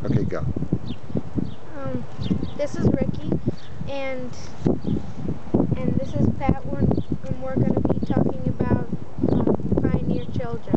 Okay, go. This is Ricky, and this is Pat, and we're going to be talking about pioneer children.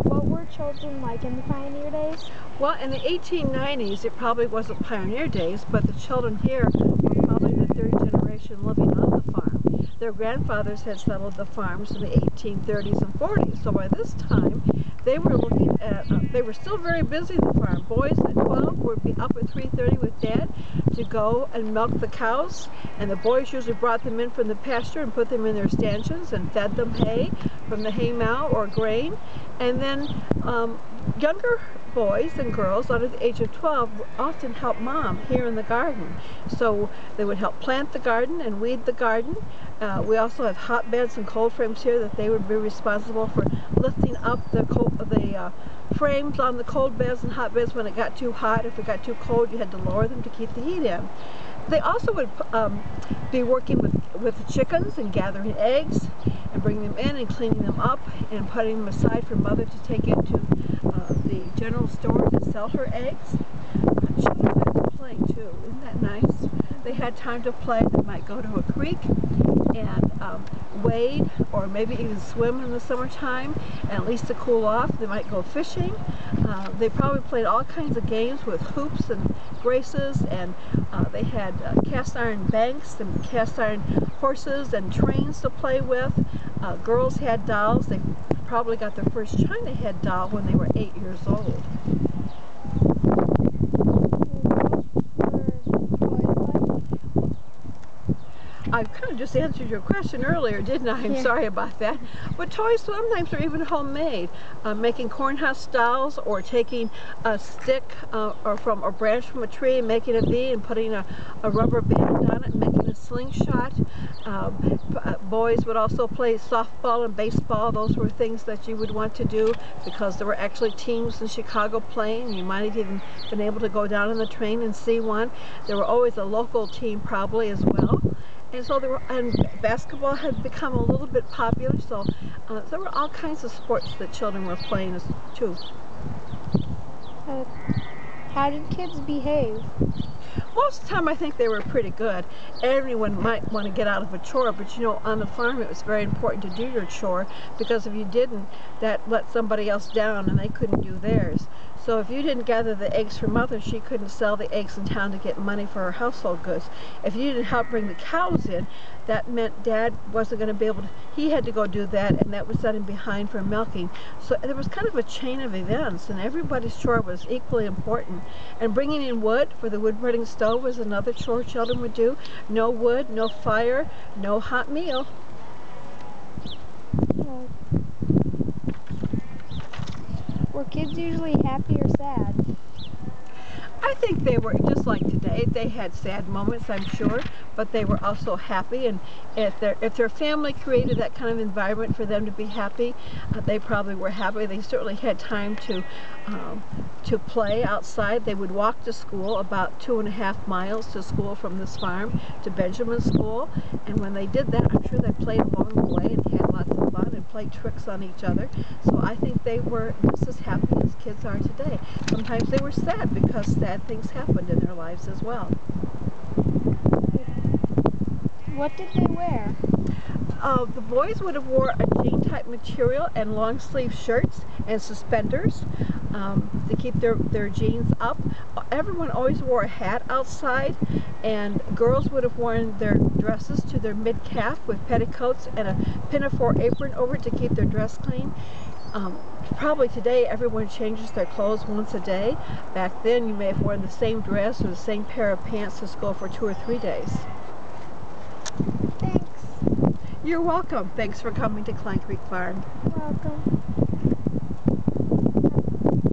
What were children like in the pioneer days? Well, in the 1890s, it probably wasn't pioneer days, but the children here were probably the third generation living on the farm. Their grandfathers had settled the farms in the 1830s and 40s, so by this time, they were looking at, they were still very busy at the farm. Boys at 12 would be up at 3:30 with Dad to go and milk the cows, and the boys usually brought them in from the pasture and put them in their stanchions and fed them hay from the hay mow or grain. And then younger boys and girls under the age of 12 often help Mom here in the garden. So they would help plant the garden and weed the garden. We also have hotbeds and cold frames here that they would be responsible for lifting up the frames on the cold beds and hotbeds when it got too hot. If it got too cold, you had to lower them to keep the heat in. They also would be working with the chickens and gathering eggs and bringing them in and cleaning them up and putting them aside for Mother to take into the general store to sell her eggs. Children had to play too. Isn't that nice? They had time to play. They might go to a creek and wade or maybe even swim in the summertime, and at least to cool off. They might go fishing. They probably played all kinds of games with hoops and braces, and they had cast iron banks and cast iron horses and trains to play with. Girls had dolls. They probably got their first China head doll when they were 8 years old. I kind of just answered your question earlier, didn't I? I'm sorry about that. But toys sometimes are even homemade. Making cornhusk dolls, or taking a stick or from a branch from a tree and making a V and putting a rubber band on it and making a slingshot. Boys would also play softball and baseball. Those were things that you would want to do because there were actually teams in Chicago playing. You might have even been able to go down on the train and see one. There were always a local team probably as well. And so and basketball had become a little bit popular, so there were all kinds of sports that children were playing too. How did kids behave? Most of the time I think they were pretty good. Everyone might want to get out of a chore, but you know, on the farm it was very important to do your chore, because if you didn't, that let somebody else down and they couldn't do theirs. So if you didn't gather the eggs for Mother, she couldn't sell the eggs in town to get money for her household goods. If you didn't help bring the cows in, that meant Dad wasn't going to be able to, he had to go do that, and that would set him behind for milking. So there was kind of a chain of events, and everybody's chore was equally important. And bringing in wood for the wood burning stove was another chore children would do. No wood, no fire, no hot meal. Were kids usually happy or sad? I think they were just like today. They had sad moments, I'm sure, but they were also happy. And if their family created that kind of environment for them to be happy, they probably were happy. They certainly had time to play outside. They would walk to school, about 2.5 miles to school from this farm to Benjamin School. And when they did that, I'm sure they played along the way and had lots of fun and played tricks on each other. So I think they were just as happy as kids are today. Sometimes they were sad because sad things happened in their lives as well. What did they wear? The boys would have wore a jean type material and long sleeve shirts and suspenders to keep their jeans up. Everyone always wore a hat outside, and girls would have worn their dresses to their mid-calf with petticoats and a pinafore apron over it to keep their dress clean. Probably today everyone changes their clothes once a day. Back then you may have worn the same dress or the same pair of pants to school for 2 or 3 days. Thanks. You're welcome. Thanks for coming to Kline Creek Farm. Welcome.